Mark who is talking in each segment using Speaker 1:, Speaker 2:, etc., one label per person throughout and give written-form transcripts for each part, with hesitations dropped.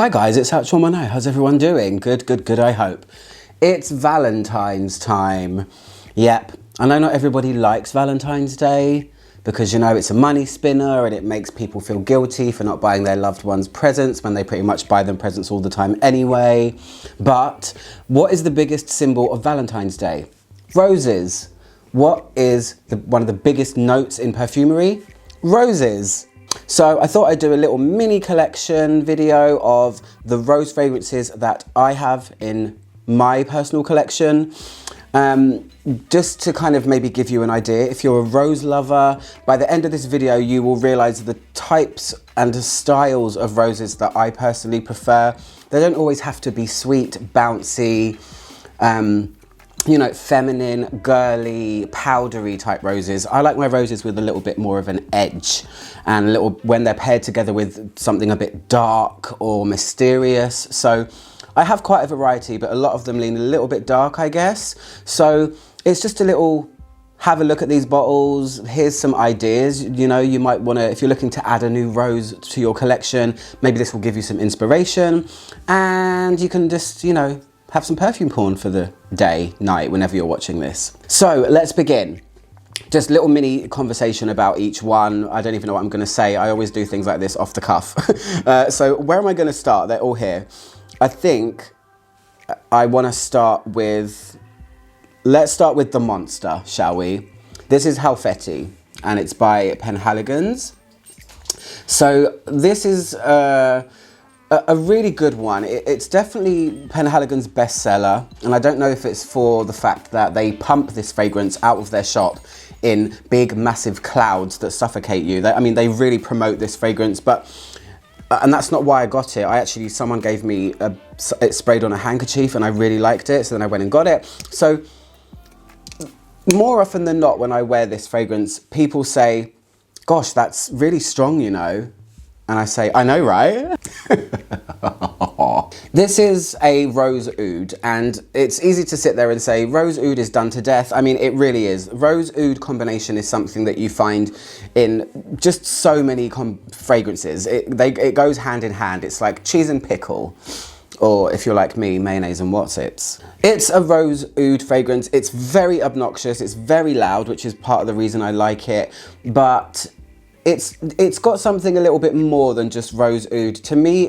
Speaker 1: Hi guys, it's Actual Mono. How's everyone doing? Good, I hope. It's Valentine's time. Yep, I know not everybody likes Valentine's Day because, you know, it's a money spinner and it makes people feel guilty for not buying their loved ones presents when they pretty much buy them presents all the time anyway. But what is the biggest symbol of Valentine's Day? Roses. What is one of the biggest notes in perfumery? Roses. So I thought I'd do a little mini collection video of the rose fragrances that I have in my personal collection. Just to kind of maybe give you an idea, if you're a rose lover, by the end of this video you will realize the types and the styles of roses that I personally prefer. They don't always have to be sweet, bouncy, you know, feminine, girly, powdery type roses. I like my roses with a little bit more of an edge and a little, when they're paired together with something a bit dark or mysterious. So I have quite a variety, but a lot of them lean a little bit dark, I guess. So it's just a little, have a look at these bottles. Here's some ideas. You know, you might want to, if you're looking to add a new rose to your collection, maybe this will give you some inspiration and you can just, you know, have some perfume porn for the day, night, whenever you're watching this. So let's begin. Just little mini conversation about each one. I don't even know what I'm gonna say. I always do things like this off the cuff. So where am I gonna start? They're all here. I think I wanna start with, let's start with the monster, shall we? This is Confetti and it's by Penhaligon's. So this is a really good one. It's definitely Penhaligon's bestseller, and I don't know if it's for the fact that they pump this fragrance out of their shop in big, massive clouds that suffocate you. I mean, they really promote this fragrance, and that's not why I got it. Someone gave me it sprayed on a handkerchief, and I really liked it, so then I went and got it. So more often than not, when I wear this fragrance, people say, "Gosh, that's really strong, you know." And I say, I know, right? This is a rose oud, and it's easy to sit there and say rose oud is done to death. I mean, it really is. Rose oud combination is something that you find in just so many fragrances. It goes hand in hand. It's like cheese and pickle, or if you're like me, mayonnaise and Wotsits. It's a rose oud fragrance. It's very obnoxious. It's very loud, which is part of the reason I like it. But it's got something a little bit more than just rose oud. To me,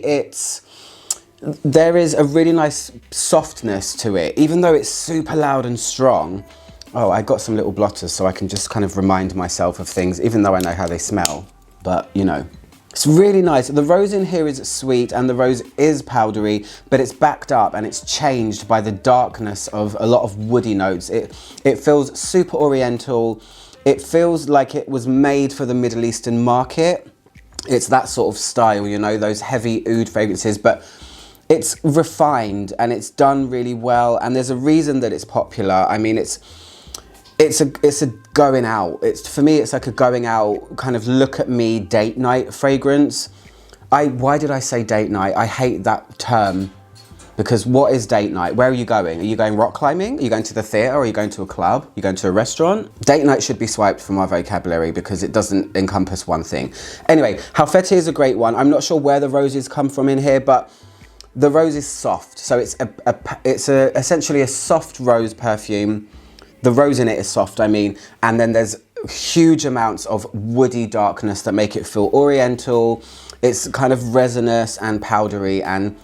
Speaker 1: there is a really nice softness to it, even though it's super loud and strong. Oh, I got some little blotters so I can just kind of remind myself of things, even though I know how they smell. But, you know, it's really nice. The rose in here is sweet and the rose is powdery, but it's backed up and it's changed by the darkness of a lot of woody notes. It feels super oriental. It feels like it was made for the Middle Eastern market. It's that sort of style, you know, those heavy oud fragrances, but it's refined and it's done really well. And there's a reason that it's popular. I mean, it's a going out. For me, it's like a going out kind of look at me date night fragrance. Why did I say date night? I hate that term. Because what is date night? Where are you going? Are you going rock climbing? Are you going to the theatre? Or are you going to a club? Are you going to a restaurant? Date night should be swiped from our vocabulary because it doesn't encompass one thing. Anyway, Confetti is a great one. I'm not sure where the roses come from in here, but the rose is soft. So it's essentially a soft rose perfume. The rose in it is soft, I mean, and then there's huge amounts of woody darkness that make it feel oriental. It's kind of resinous and powdery, and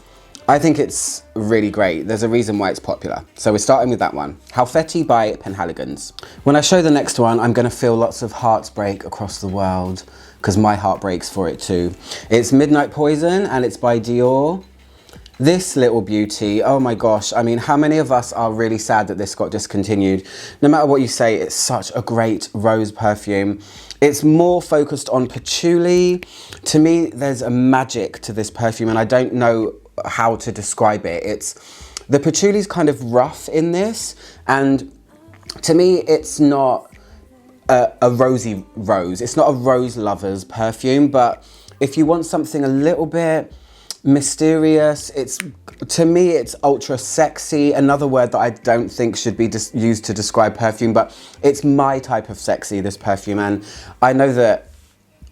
Speaker 1: I think it's really great. There's a reason why it's popular. So we're starting with that one. Confetti by Penhaligon's. When I show the next one, I'm gonna feel lots of hearts break across the world because my heart breaks for it too. It's Midnight Poison and it's by Dior. This little beauty, oh my gosh. I mean, how many of us are really sad that this got discontinued? No matter what you say, it's such a great rose perfume. It's more focused on patchouli. To me, there's a magic to this perfume and I don't know how to describe it. The patchouli's kind of rough in this, and to me it's not a rosy rose. It's not a rose lover's perfume, but if you want something a little bit mysterious, to me it's ultra sexy. Another word that I don't think should be used to describe perfume, but it's my type of sexy, this perfume. And I know that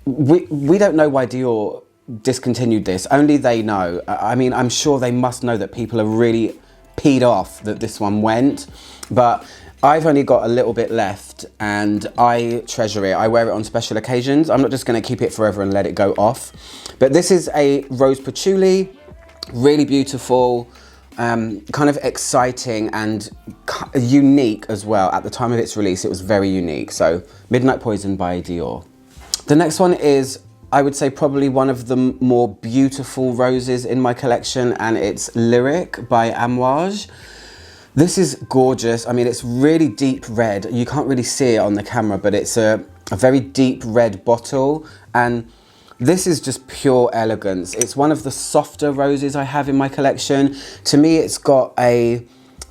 Speaker 1: we don't know why Dior discontinued this. Only they know. I mean, I'm sure they must know that people are really peed off that this one went, but I've only got a little bit left and I treasure it. I wear it on special occasions. I'm not just going to keep it forever and let it go off. But this is a rose patchouli, really beautiful, kind of exciting and unique as well. At the time of its release, it was very unique. So Midnight Poison by Dior. The next one is, I would say, probably one of the more beautiful roses in my collection, and it's Lyric by Amouage. This is gorgeous. I mean, it's really deep red. You can't really see it on the camera, but it's a very deep red bottle, and this is just pure elegance. It's one of the softer roses I have in my collection. To me, it's got a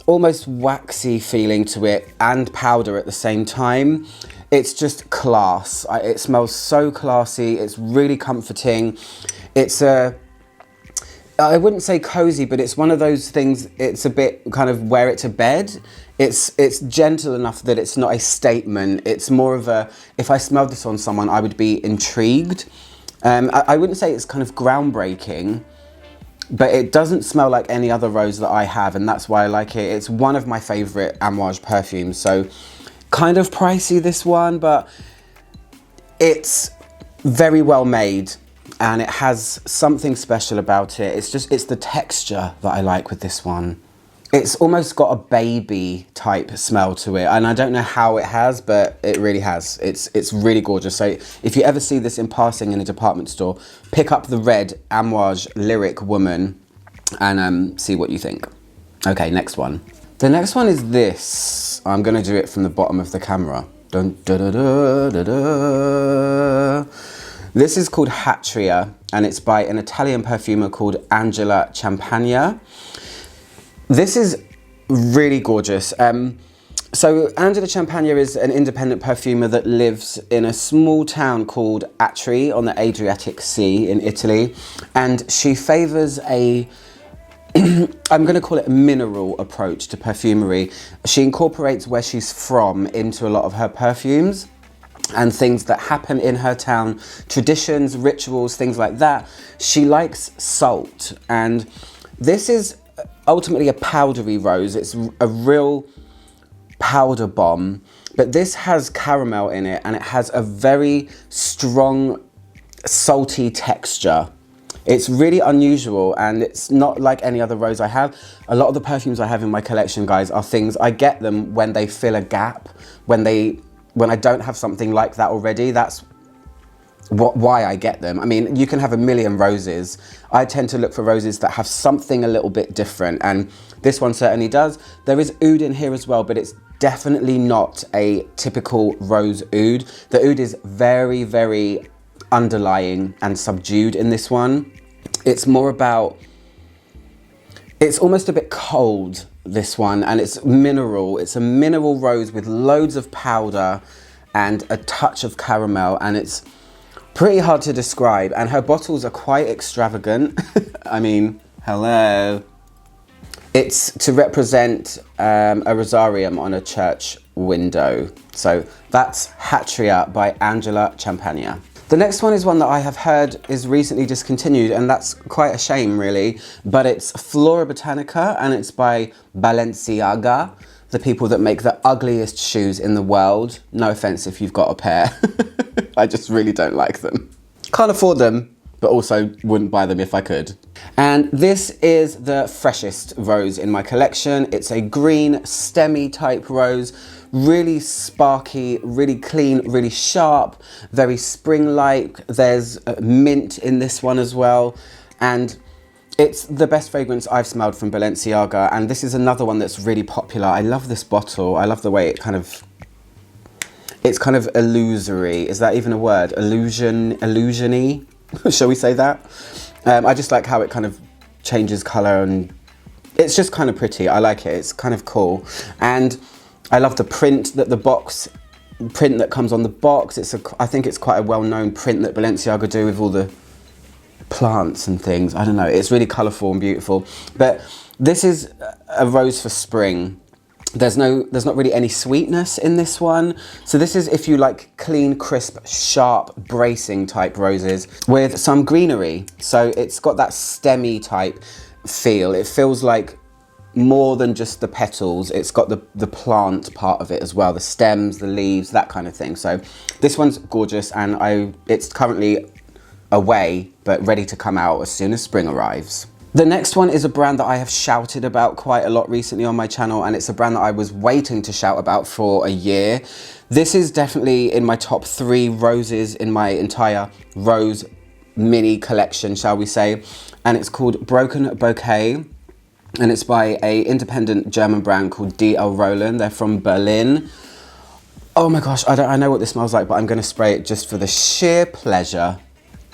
Speaker 1: almost waxy feeling to it and powder at the same time. It's just class. It smells so classy. It's really comforting. It's I wouldn't say cozy, but it's one of those things, it's a bit kind of wear it to bed. It's gentle enough that it's not a statement. It's more of a, if I smelled this on someone, I would be intrigued. I wouldn't say it's kind of groundbreaking, but it doesn't smell like any other rose that I have, and that's why I like it. It's one of my favorite Amouage perfumes, so kind of pricey, this one, but it's very well made. And it has something special about it. It's the texture that I like with this one. It's almost got a baby type smell to it. And I don't know how it has, but it really has. It's really gorgeous. So if you ever see this in passing in a department store, pick up the red Amouage Lyric Woman and see what you think. Okay, next one. The next one is this. I'm gonna do it from the bottom of the camera. Dun, da, da, da, da, da. This is called Hatria, and it's by an Italian perfumer called Angela Champagna. This is really gorgeous. So Angela Champagna is an independent perfumer that lives in a small town called Atri on the Adriatic Sea in Italy, and she favors a I'm going to call it a mineral approach to perfumery. She incorporates where she's from into a lot of her perfumes, and things that happen in her town, traditions, rituals, things like that. She likes salt, and this is ultimately a powdery rose. It's a real powder bomb, but this has caramel in it, and it has a very strong salty texture. It's really unusual, and it's not like any other rose I have. A lot of the perfumes I have in my collection, guys, are things, I get them when they fill a gap, when I don't have something like that already. That's why I get them. I mean, you can have a million roses. I tend to look for roses that have something a little bit different, and this one certainly does. There is oud in here as well, but it's definitely not a typical rose oud. The oud is very, very underlying and subdued in this one. It's more about, it's almost a bit cold, this one, and it's mineral. It's a mineral rose with loads of powder and a touch of caramel, and it's pretty hard to describe, and her bottles are quite extravagant. I mean, hello. It's to represent a rosarium on a church window. So that's Hatria by Angela Champagna. The next one is one that I have heard is recently discontinued, and that's quite a shame, really, but it's Flora Botanica, and it's by Balenciaga, the people that make the ugliest shoes in the world. No offense if you've got a pair. I just really don't like them. Can't afford them, but also wouldn't buy them if I could. And this is the freshest rose in my collection. It's a green, stemmy type rose, really sparky, really clean, really sharp, very spring-like. There's mint in this one as well, and it's the best fragrance I've smelled from Balenciaga, and this is another one that's really popular. I love this bottle. I love the way it's kind of illusory. Is that even a word? Illusion-y? Shall we say that? I just like how it kind of changes colour, and it's just kind of pretty. I like it. It's kind of cool. And I love the print that comes on the box. I think it's quite a well-known print that Balenciaga do with all the plants and things. I don't know. It's really colourful and beautiful. But this is a rose for spring. There's not really any sweetness in this one. So this is if you like clean, crisp, sharp, bracing type roses with some greenery. So it's got that stemmy type feel. It feels like more than just the petals. It's got the plant part of it as well, the stems, the leaves, that kind of thing. So this one's gorgeous, and it's currently away, but ready to come out as soon as spring arrives. The next one is a brand that I have shouted about quite a lot recently on my channel, and it's a brand that I was waiting to shout about for a year. This is definitely in my top 3 roses in my entire rose mini collection, shall we say. And it's called Broken Bouquet, and it's by an independent German brand called D.L. Roland. They're from Berlin. Oh my gosh, I know what this smells like, but I'm gonna spray it just for the sheer pleasure.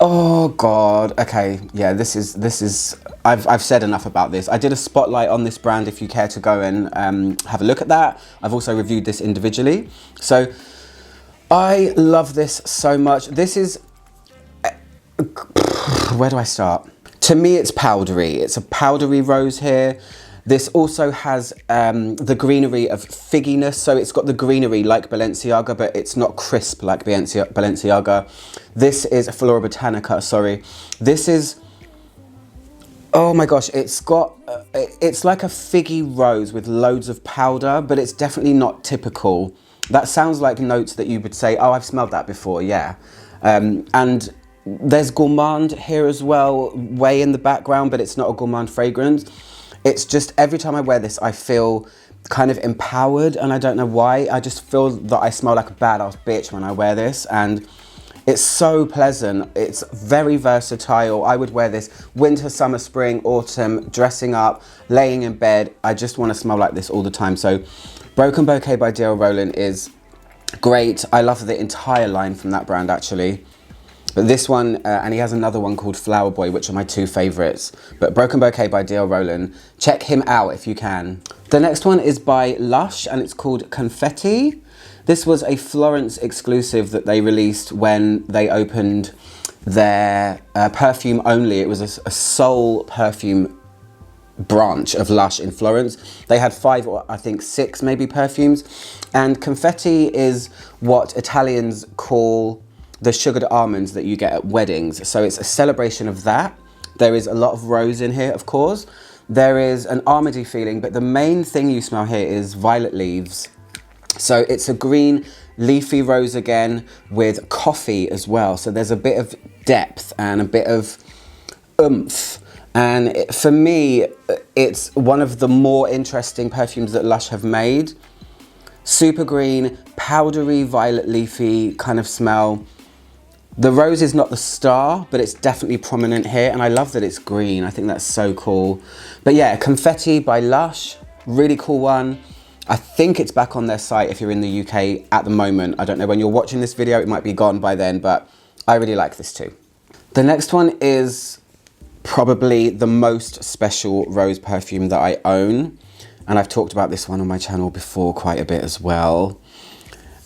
Speaker 1: Oh God, okay, yeah, this is, I've said enough about this. I did a spotlight on this brand if you care to go and have a look at that. I've also reviewed this individually. So I love this so much. This is, where do I start? To me, it's powdery. It's a powdery rose here. This also has the greenery of figginess. So it's got the greenery like Balenciaga, but it's not crisp like Balenciaga. This is Flora Botanica, sorry. This is, oh my gosh, it's got, it's like a figgy rose with loads of powder, but it's definitely not typical. That sounds like notes that you would say, oh, I've smelled that before, yeah. And there's gourmand here as well, way in the background, but it's not a gourmand fragrance. It's just every time I wear this, I feel kind of empowered, and I don't know why. I just feel that I smell like a badass bitch when I wear this, and it's so pleasant. It's very versatile. I would wear this winter, summer, spring, autumn, dressing up, laying in bed. I just want to smell like this all the time. So Broken Bouquet by D.L. Roland is great. I love the entire line from that brand actually. But this one, and he has another one called Flower Boy, which are my 2 favorites. But Broken Bouquet by D.L. Roland, check him out if you can. The next one is by Lush, and it's called Confetti. This was a Florence exclusive that they released when they opened their perfume only. It was a sole perfume branch of Lush in Florence. They had 5 or I think 6 maybe perfumes. And Confetti is what Italians call the sugared almonds that you get at weddings. So it's a celebration of that. There is a lot of rose in here, of course. There is an almondy feeling, but the main thing you smell here is violet leaves. So it's a green leafy rose again with coffee as well. So there's a bit of depth and a bit of oomph. And for me, it's one of the more interesting perfumes that Lush have made. Super green, powdery, violet leafy kind of smell. The rose is not the star, but it's definitely prominent here, and I love that it's green. I think that's so cool. But yeah, Confetti by Lush, really cool one. I think it's back on their site if you're in the UK at the moment. I don't know when you're watching this video, it might be gone by then, but I really like this too. The next one is probably the most special rose perfume that I own, and I've talked about this one on my channel before quite a bit as well.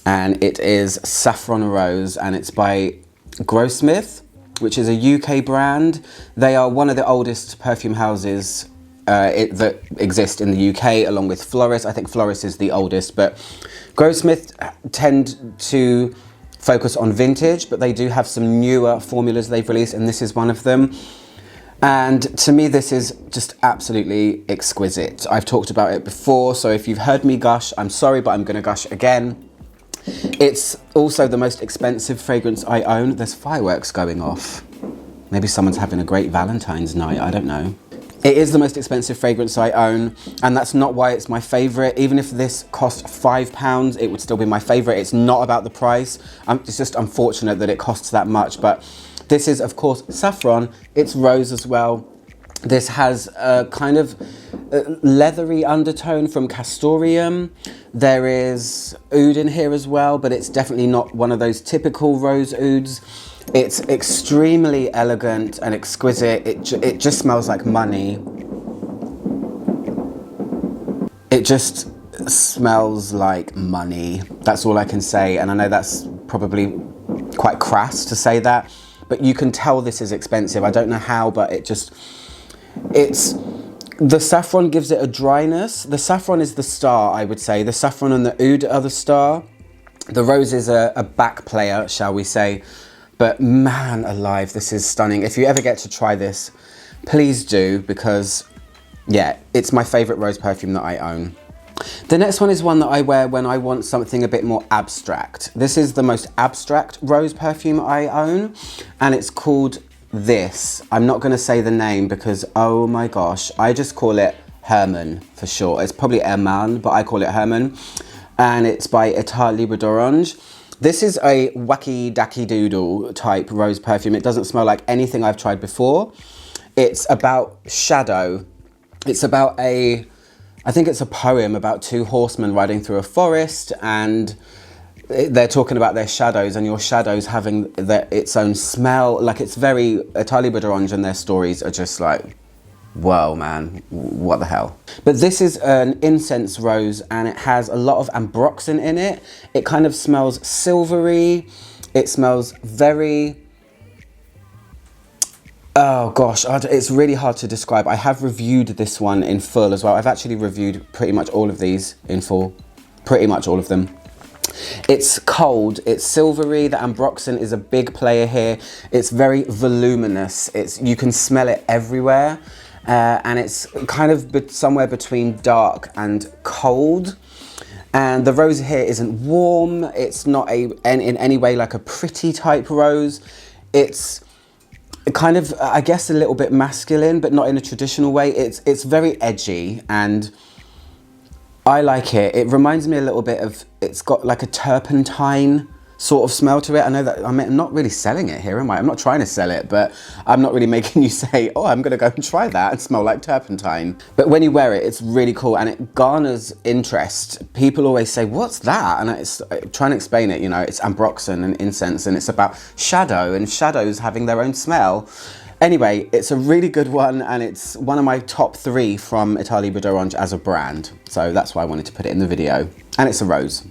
Speaker 1: And it is Saffron Rose, and it's by Grossmith, which is a UK brand. They are one of the oldest perfume houses that exist in the UK, along with Floris. I think Floris is the oldest, but Grossmith tend to focus on vintage, but they do have some newer formulas they've released, and this is one of them. And to me, this is just absolutely exquisite. I've talked about it before, so if you've heard me gush, I'm sorry, but I'm gonna gush again. It's also the most expensive fragrance I own. There's fireworks going off. Maybe someone's having a great Valentine's night, I don't know. It is the most expensive fragrance I own, and that's not why it's my favorite. Even if this cost £5, it would still be my favorite. It's not about the price. It's just unfortunate that it costs that much, but this is, of course, Saffron. It's rose as well. This has a kind of leathery undertone from Castoreum. There is oud in here as well, but it's definitely not one of those typical rose ouds. It's extremely elegant and exquisite. It just smells like money. It just smells like money. That's all I can say. And I know that's probably quite crass to say that, but you can tell this is expensive. I don't know how, but it's The saffron gives it a dryness. The saffron is the star, I would say. The saffron and the oud are the star. The rose is a back player, shall we say. But man alive, this is stunning. If you ever get to try this, please do, because yeah, it's my favorite rose perfume that I own. The next one is one that I wear when I want something a bit more abstract. This is the most abstract rose perfume I own, and it's called this. I'm not gonna say the name because, oh my gosh, I just call it Hermann for short. It's probably Hermann, but I call it Hermann. And it's by État Libre d'Orange. This is a wacky dacky doodle type rose perfume. It doesn't smell like anything I've tried before. It's about shadow. It's about I think it's a poem about two horsemen riding through a forest, and they're talking about their shadows, and your shadows having its own smell. Like, it's very État Libre d'Orange, and their stories are just like, whoa, man, what the hell? But this is an incense rose, and it has a lot of ambroxan in it. It kind of smells silvery. It smells very, oh gosh, it's really hard to describe. I have reviewed this one in full as well. I've actually reviewed pretty much all of these in full, pretty much all of them. It's cold, it's silvery, the ambroxan is a big player here. It's very voluminous, you can smell it everywhere. And it's kind of somewhere between dark and cold. And the rose here isn't warm. It's not in any way like a pretty type rose. It's kind of, I guess, a little bit masculine, but not in a traditional way. It's very edgy, and I like it. It reminds me a little bit of, it's got like a turpentine sort of smell to it. I know that I'm not really selling it here, am I? I'm not trying to sell it, but I'm not really making you say, oh, I'm gonna go and try that and smell like turpentine. But when you wear it, it's really cool, and it garners interest. People always say, what's that? And it's trying to explain it, you know, it's ambroxan and incense, and it's about shadow and shadows having their own smell. Anyway, it's a really good one, and it's one of my top 3 from État Libre d'Orange as a brand. So that's why I wanted to put it in the video. And it's a rose.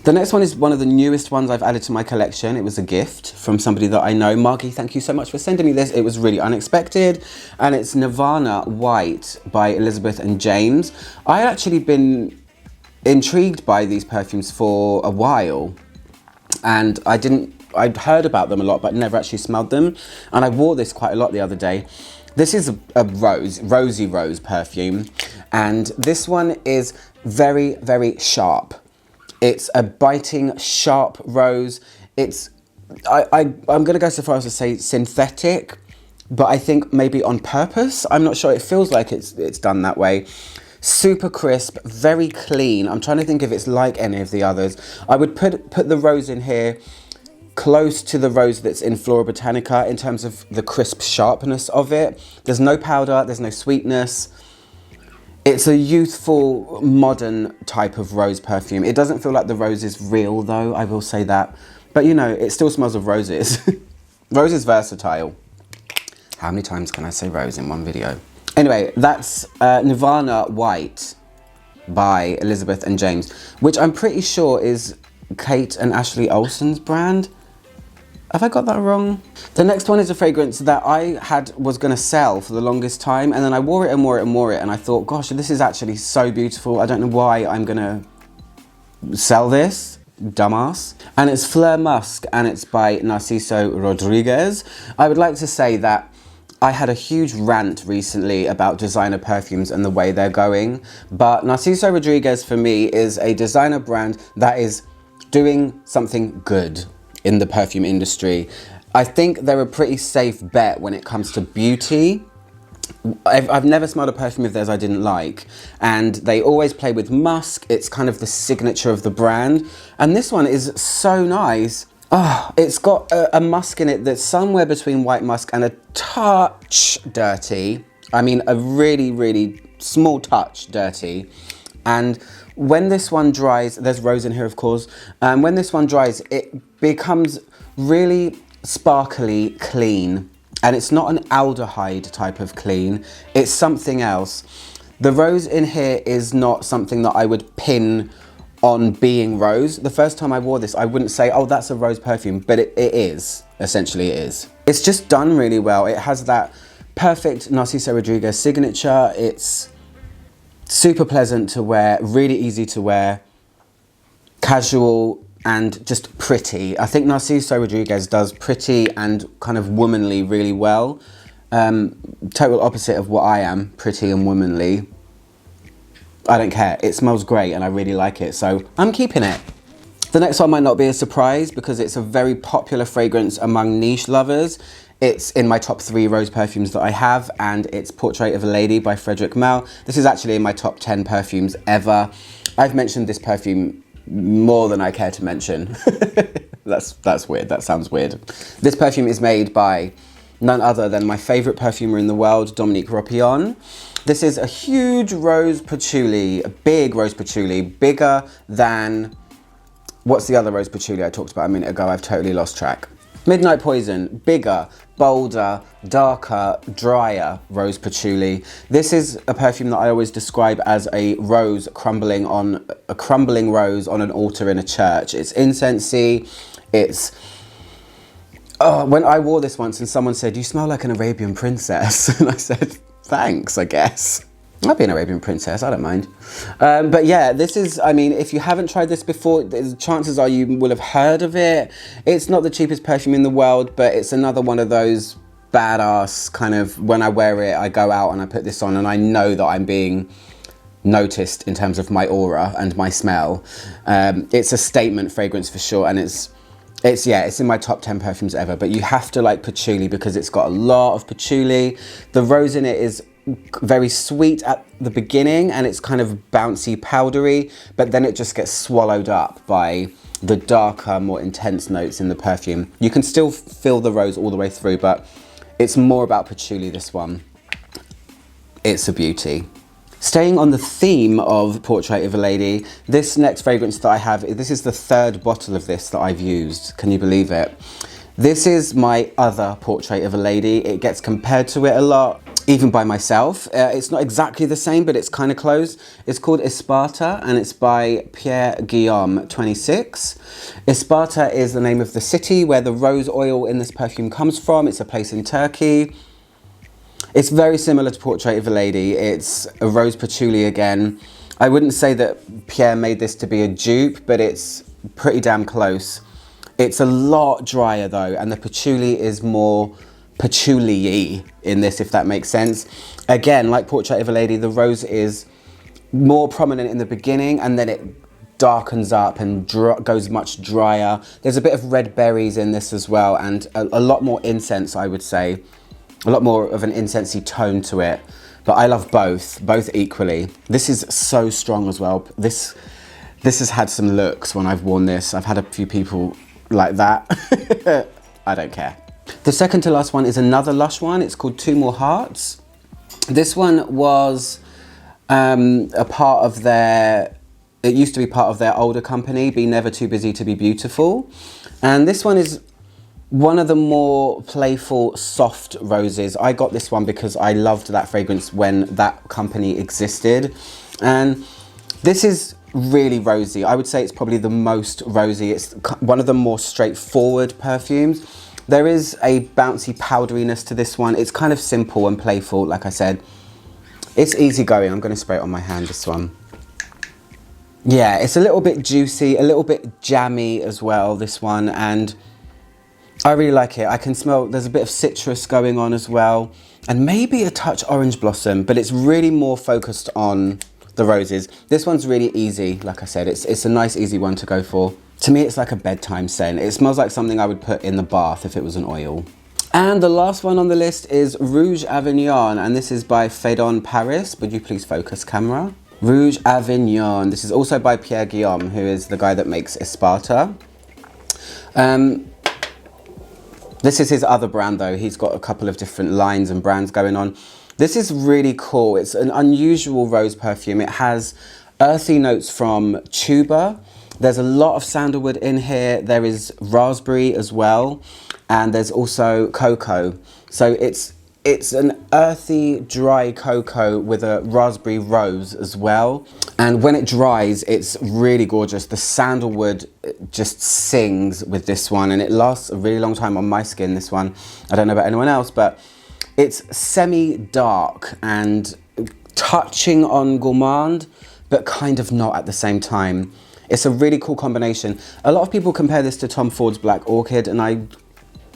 Speaker 1: The next one is one of the newest ones I've added to my collection. It was a gift from somebody that I know. Margie, thank you so much for sending me this. It was really unexpected. And it's Nirvana White by Elizabeth and James. I had actually been intrigued by these perfumes for a while. And I'd heard about them a lot, but never actually smelled them. And I wore this quite a lot the other day. This is a rosy rose perfume. And this one is very, very sharp. It's a biting, sharp rose. I'm gonna go so far as to say synthetic, but I think maybe on purpose. I'm not sure, it feels like it's done that way. Super crisp, very clean. I'm trying to think if it's like any of the others. I would put the rose in here close to the rose that's in Flora Botanica in terms of the crisp sharpness of it. There's no powder, there's no sweetness. It's a youthful, modern type of rose perfume. It doesn't feel like the rose is real though, I will say that. But you know, it still smells of roses. Rose is versatile. How many times can I say rose in one video? Anyway, that's Nirvana White by Elizabeth and James, which I'm pretty sure is Kate and Ashley Olsen's brand. Have I got that wrong? The next one is a fragrance that I was gonna sell for the longest time, and then I wore it and wore it and wore it, and I thought, gosh, this is actually so beautiful. I don't know why I'm gonna sell this, dumbass. And it's Fleur Musk, and it's by Narciso Rodriguez. I would like to say that I had a huge rant recently about designer perfumes and the way they're going, but Narciso Rodriguez for me is a designer brand that is doing something good in the perfume industry. I think they're a pretty safe bet when it comes to beauty. I've never smelled a perfume of theirs I didn't like, and they always play with musk. It's kind of the signature of the brand, and this one is so nice. Oh, it's got a musk in it that's somewhere between white musk and a touch dirty. I mean, a really, really small touch dirty. And when this one dries, there's rose in here, of course. When this one dries, it becomes really sparkly clean. And it's not an aldehyde type of clean. It's something else. The rose in here is not something that I would pin on being rose. The first time I wore this, I wouldn't say, oh, that's a rose perfume, but it is. Essentially, it is. It's just done really well. It has that perfect Narciso Rodriguez signature. It's super pleasant to wear, really easy to wear, casual and just pretty. I think Narciso Rodriguez does pretty and kind of womanly really well. Total opposite of what I am, pretty and womanly. I don't care. It smells great and I really like it, so I'm keeping it. The next one might not be a surprise because it's a very popular fragrance among niche lovers. It's in my top 3 rose perfumes that I have, and it's Portrait of a Lady by Frederic Malle. This is actually in my top 10 perfumes ever. I've mentioned this perfume more than I care to mention. That's weird, that sounds weird. This perfume is made by none other than my favorite perfumer in the world, Dominique Ropillon. This is a huge rose patchouli, a big rose patchouli, bigger than, what's the other rose patchouli I talked about a minute ago? I've totally lost track. Midnight Poison, bigger, bolder, darker, drier rose patchouli. This is a perfume that I always describe as a rose crumbling rose on an altar in a church. It's incensey, it's... Oh, when I wore this once and someone said, "You smell like an Arabian princess," and I said, "Thanks, I guess." I'd be an Arabian princess, I don't mind. But yeah, this is, I mean, if you haven't tried this before, the chances are you will have heard of it. It's not the cheapest perfume in the world, but it's another one of those badass kind of, when I wear it, I go out and I put this on and I know that I'm being noticed in terms of my aura and my smell. It's a statement fragrance for sure, and it's in my top 10 perfumes ever, but you have to like patchouli because it's got a lot of patchouli. The rose in it is very sweet at the beginning and it's kind of bouncy, powdery, but then it just gets swallowed up by the darker, more intense notes in the perfume. You can still feel the rose all the way through, but it's more about patchouli, this one. It's a beauty. Staying on the theme of Portrait of a Lady, this next fragrance that I have, this is the 3rd bottle of this that I've used. Can you believe it? This is my other Portrait of a Lady. It gets compared to it a lot, even by myself. It's not exactly the same, but it's kind of close. It's called Esparta and it's by Pierre Guillaume 26. Esparta is the name of the city where the rose oil in this perfume comes from. It's a place in Turkey. It's very similar to Portrait of a Lady. It's a rose patchouli again. I wouldn't say that Pierre made this to be a dupe, but it's pretty damn close. It's a lot drier though, and the patchouli is more patchouli-y in this, if that makes sense. Again, like Portrait of a Lady, the rose is more prominent in the beginning and then it darkens up and goes much drier. There's a bit of red berries in this as well, and a lot more incense, I would say. A lot more of an incensey tone to it, but I love both equally. This is so strong as well. This has had some looks when I've worn this. I've had a few people like that. I don't care. The second to last one is another Lush one. It's called Two More Hearts. This one was a part of their, it used to be part of their older company, Be Never Too Busy to Be Beautiful. And this one is one of the more playful, soft roses. I got this one because I loved that fragrance when that company existed. And this is really rosy. I would say it's probably the most rosy. It's one of the more straightforward perfumes. There is a bouncy powderiness to this one. It's kind of simple and playful, like I said. It's easygoing. I'm going to spray it on my hand, this one. Yeah, it's a little bit juicy, a little bit jammy as well, this one. And I really like it. I can smell, there's a bit of citrus going on as well. And maybe a touch orange blossom, but it's really more focused on the roses. This one's really easy, like I said. It's a nice, easy one to go for. To me, it's like a bedtime scent. It smells like something I would put in the bath if it was an oil. And the last one on the list is Rouge Avignon, and this is by FAUN Paris. Would you please focus, camera? Rouge Avignon. This is also by Pierre Guillaume, who is the guy that makes Esparta. This is his other brand though. He's got a couple of different lines and brands going on. This is really cool. It's an unusual rose perfume. It has earthy notes from tuber. There's a lot of sandalwood in here. There is raspberry as well. And there's also cocoa. So it's an earthy, dry cocoa with a raspberry rose as well. And when it dries, it's really gorgeous. The sandalwood just sings with this one, and it lasts a really long time on my skin, this one. I don't know about anyone else, but It's semi-dark and touching on gourmand, but kind of not at the same time. It's a really cool combination. A lot of people compare this to Tom Ford's Black Orchid, and I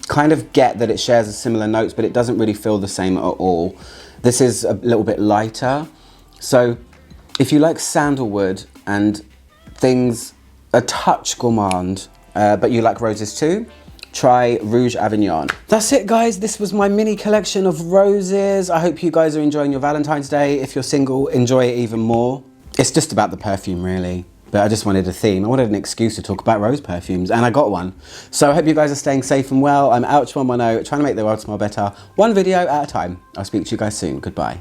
Speaker 1: kind of get that it shares a similar notes, but it doesn't really feel the same at all. This is a little bit lighter. So if you like sandalwood and things a touch gourmand, but you like roses too, try Rouge Avignon. That's it, guys. This was my mini collection of roses. I hope you guys are enjoying your Valentine's Day. If you're single, enjoy it even more. It's just about the perfume, really. But I just wanted a theme. I wanted an excuse to talk about rose perfumes, and I got one. So I hope you guys are staying safe and well. I'm Ouch110, trying to make the world smell better, one video at a time. I'll speak to you guys soon. Goodbye.